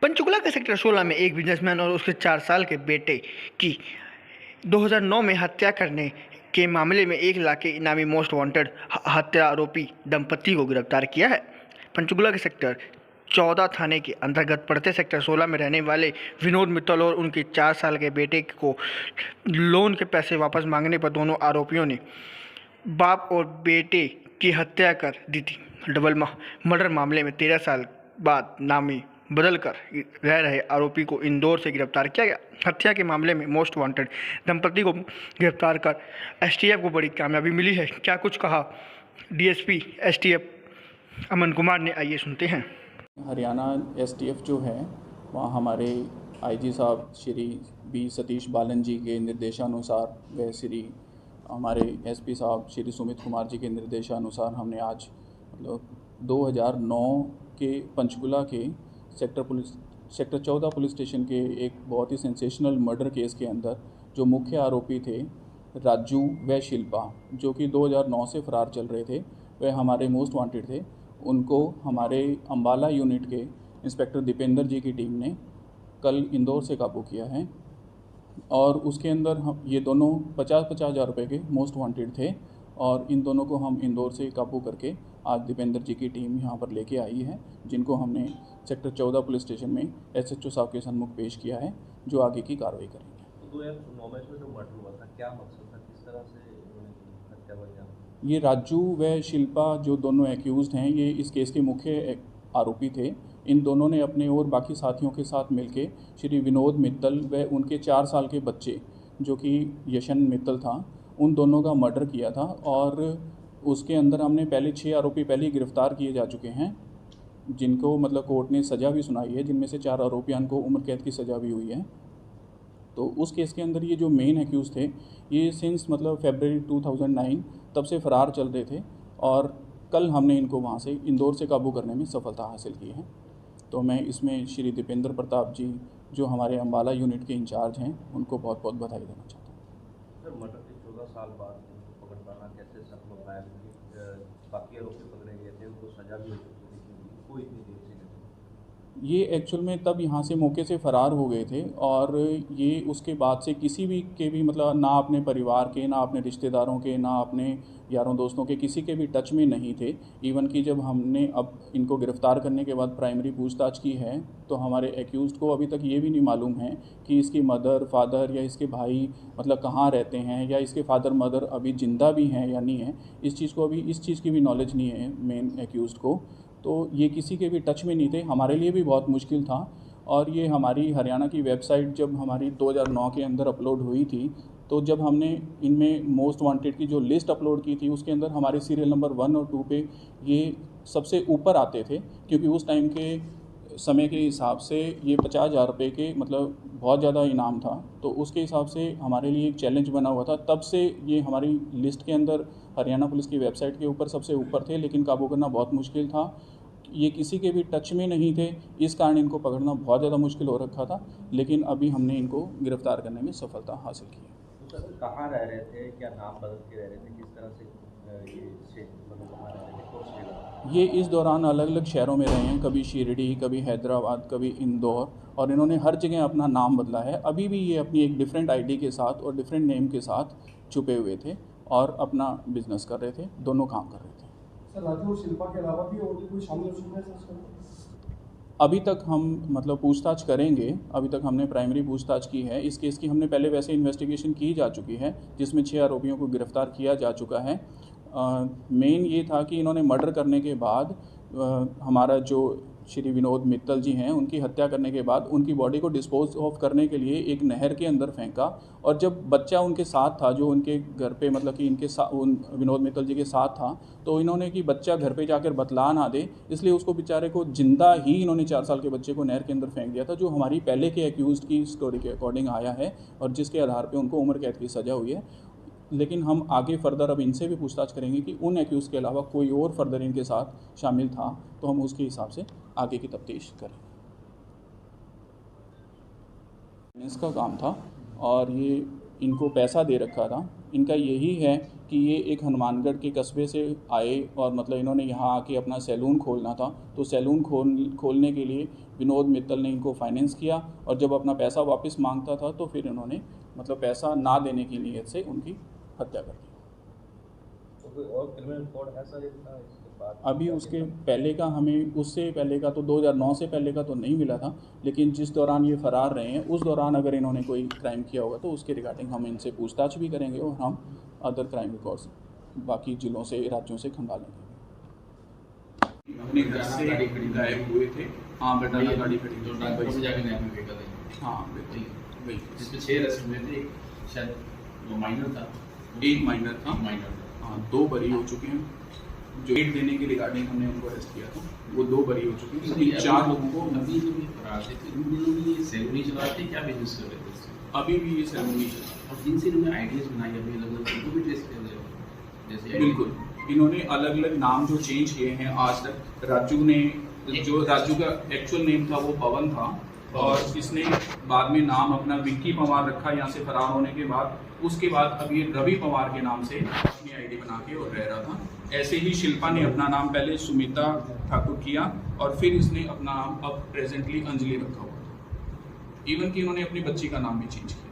पंचकुला के सेक्टर 16 में एक बिजनेसमैन और उसके 4 साल के बेटे की 2009 में हत्या करने के मामले में 1 लाख के इनामी मोस्ट वांटेड हत्या आरोपी दंपति को गिरफ्तार किया है। पंचकुला के सेक्टर 14 थाने के अंतर्गत पड़ते सेक्टर 16 में रहने वाले विनोद मित्तल और उनके 4 साल के बेटे को लोन के पैसे वापस मांगने पर दोनों आरोपियों ने बाप और बेटे की हत्या कर दी थी। डबल मर्डर मामले में 13 साल बाद नामी बदलकर रह रहे आरोपी को इंदौर से गिरफ्तार किया गया। हत्या के मामले में मोस्ट वांटेड दंपति को गिरफ्तार कर एसटीएफ को बड़ी कामयाबी मिली है। क्या कुछ कहा डीएसपी एसटीएफ अमन कुमार ने, आइए सुनते हैं। हरियाणा एसटीएफ जो है वहाँ हमारे आईजी साहब श्री बी सतीश बालन जी के निर्देशानुसार व श्री हमारे एसपी साहब श्री सुमित कुमार जी के निर्देशानुसार हमने आज 2009 के पंचकुला के सेक्टर 14 पुलिस स्टेशन के एक बहुत ही सेंसेशनल मर्डर केस के अंदर जो मुख्य आरोपी थे राजू व शिल्पा, जो कि 2009 से फरार चल रहे थे, वह हमारे मोस्ट वांटेड थे। उनको हमारे अम्बाला यूनिट के इंस्पेक्टर दीपेंद्र जी की टीम ने कल इंदौर से काबू किया है और उसके अंदर हम ये दोनों 50-50 हज़ार रुपये के मोस्ट वांटेड थे और इन दोनों को हम इंदौर से काबू करके आज दीपेंद्र जी की टीम यहाँ पर लेके आई है, जिनको हमने सेक्टर 14 पुलिस स्टेशन में एसएचओ साहब के सन्मुख पेश किया है, जो आगे की कार्रवाई करेंगे। तो 2009 में जो मर्डर हुआ था, क्या मकसद था, किस तरह से हत्या हुई? ये राजू व शिल्पा जो दोनों एक्यूज़ड हैं, ये इस केस के मुख्य आरोपी थे। इन दोनों ने अपने और बाकी साथियों के साथ मिलके श्री विनोद मित्तल व उनके 4 साल के बच्चे जो कि यशन मित्तल था, उन दोनों का मर्डर किया था और उसके अंदर हमने पहले 6 आरोपी पहले ही गिरफ़्तार किए जा चुके हैं, जिनको मतलब कोर्ट ने सज़ा भी सुनाई है, जिनमें से 4 आरोपियों को उम्र कैद की सज़ा भी हुई है। तो उस केस के अंदर ये जो मेन एक्यूज़ थे, ये सिंस मतलब फरवरी 2009 तब से फ़रार चल रहे थे और कल हमने इनको वहाँ से इंदौर से काबू करने में सफलता हासिल की है। तो मैं इसमें श्री दीपेंद्र प्रताप जी जो हमारे अम्बाला यूनिट के इंचार्ज हैं, उनको बहुत बहुत बधाई देना चाहता हूँ। सर, मर्डर के 14 साल बाद उनको पकड़ पाना कैसे संभव है? बाकी आरोपी पकड़े गए थे, उनको सज़ा भी हो चुकी थी, लेकिन इनको इतनी देर से ये एक्चुअल में तब यहाँ से मौके से फ़रार हो गए थे और ये उसके बाद से किसी भी के भी मतलब ना अपने परिवार के, ना अपने रिश्तेदारों के, ना अपने यारों दोस्तों के किसी के भी टच में नहीं थे। इवन कि जब हमने अब इनको गिरफ़्तार करने के बाद प्राइमरी पूछताछ की है तो हमारे एक्यूज़ड को अभी तक ये भी नहीं मालूम है कि इसकी मदर, फादर या इसके भाई मतलब कहाँ रहते हैं या इसके फादर मदर अभी ज़िंदा भी हैं या नहीं है। इस चीज़ की भी नॉलेज नहीं है मेन एक्यूज़ड को। तो ये किसी के भी टच में नहीं थे। हमारे लिए भी बहुत मुश्किल था और ये हमारी हरियाणा की वेबसाइट जब हमारी 2009 के अंदर अपलोड हुई थी, तो जब हमने इनमें मोस्ट वांटेड की जो लिस्ट अपलोड की थी उसके अंदर हमारे सीरियल नंबर 1 और 2 पे ये सबसे ऊपर आते थे, क्योंकि उस टाइम के समय के हिसाब से ये 50,000 रुपये के मतलब बहुत ज़्यादा इनाम था। तो उसके हिसाब से हमारे लिए एक चैलेंज बना हुआ था। तब से ये हमारी लिस्ट के अंदर हरियाणा पुलिस की वेबसाइट के ऊपर सबसे ऊपर थे, लेकिन काबू करना बहुत मुश्किल था। ये किसी के भी टच में नहीं थे, इस कारण इनको पकड़ना बहुत ज़्यादा मुश्किल हो रखा था, लेकिन अभी हमने इनको गिरफ़्तार करने में सफलता हासिल की है। तो सर, कहाँ रह रहे थे, क्या नाम बदल के रह रहे थे, किस तरह से ये मतलब कहाँ रह रहे थे, कौन सी जगह? ये इस दौरान अलग अलग शहरों में रहे हैं, कभी शिरडी, कभी हैदराबाद, कभी इंदौर, और इन्होंने हर जगह अपना नाम बदला है। अभी भी ये अपनी एक डिफरेंट आईडी के साथ और डिफरेंट नेम के साथ छुपे हुए थे और अपना बिजनेस कर रहे थे, दोनों काम कर रहे थे। सर, राजू और शिल्पा के अलावा भी और कोई शामिल हो सकता है सर? अभी तक हम मतलब पूछताछ करेंगे। अभी तक हमने प्राइमरी पूछताछ की है। इस केस की हमने पहले वैसे इन्वेस्टिगेशन की जा चुकी है, जिसमें 6 आरोपियों को गिरफ़्तार किया जा चुका है। मेन ये था कि इन्होंने मर्डर करने के बाद हमारा जो श्री विनोद मित्तल जी हैं, उनकी हत्या करने के बाद उनकी बॉडी को डिस्पोज ऑफ करने के लिए एक नहर के अंदर फेंका, और जब बच्चा उनके साथ था जो उनके घर पे मतलब कि इनके साथ उन विनोद मित्तल जी के साथ था, तो इन्होंने कि बच्चा घर पे जाकर बतला ना दे, इसलिए उसको बेचारे को जिंदा ही इन्होंने 4 साल के बच्चे को नहर के अंदर फेंक दिया था, जो हमारी पहले के एक्यूज़ड की स्टोरी के अकॉर्डिंग आया है और जिसके आधार पर उनको उम्र कैद की सज़ा हुई है। लेकिन हम आगे फर्दर अब इनसे भी पूछताछ करेंगे कि उन एक्यूज़ के अलावा कोई और फर्दर इनके साथ शामिल था, तो हम उसके हिसाब से आगे की तफ्तीश करेंगे। इसका काम था और ये इनको पैसा दे रखा था इनका यही है कि ये एक हनुमानगढ़ के कस्बे से आए और मतलब इन्होंने यहाँ आके अपना सैलून खोलना था। तो सैलून खोलने के लिए विनोद मित्तल ने इनको फाइनेंस किया और जब अपना पैसा वापस मांगता था तो फिर इन्होंने मतलब पैसा ना देने की नीयत से उनकी हत्या कर दी। तो कोई और क्रिमिनल रिकॉर्ड है सर इसका इसके बाद? अभी उसके पहले का हमें उससे पहले का तो 2009 से पहले का तो नहीं मिला था, लेकिन जिस दौरान ये फरार रहे हैं उस दौरान अगर इन्होंने कोई क्राइम किया होगा तो उसके रिगार्डिंग हम इनसे पूछताछ भी करेंगे और हम अदर क्राइम रिकॉर्ड्स बाकी जिलों से राज्यों से खंगालेंगे। अपने घर से गायब हुए थे। हाँ बेटा गाड़ी खड़ी जो नागपुर से जाके नया में बेटा था। हाँ बिल्कुल वही, जिसमें 6 अरेस्ट हुए थे, एक शायद वो माइनर था, एक माइनर था। माइनर था। हाँ 2 बरी हो चुके हैं। जो एड देने के रिगार्डिंग हमने उनको अरेस्ट किया था वो 2 बरी हो चुके हैं। अभी 4 लोगों को अभी जो भी फरार थे इन दिनों में ये सैलून चलाते क्या बिजनेस कर रहे थे? अभी भी ये सैलून ही चला। और जिनसे इन्होंने आइडियाज बनाई अभी अलग अलग उनको भी ट्रेस कर रहे हो जैसे बिल्कुल, इन्होंने अलग अलग नाम जो चेंज किए हैं आज तक। राजू ने जो राजू का एक्चुअल नेम था वो पवन था और इसने बाद में नाम अपना विक्की पवार रखा यहाँ से फरार होने के बाद। उसके बाद अब ये रवि पवार के नाम से अपनी आईडी बना के और रह रहा था। ऐसे ही शिल्पा ने अपना नाम पहले सुमिता ठाकुर किया और फिर इसने अपना नाम अब प्रेजेंटली अंजलि रखा हुआ था। इवन कि इन्होंने अपनी बच्ची का नाम भी चेंज किया।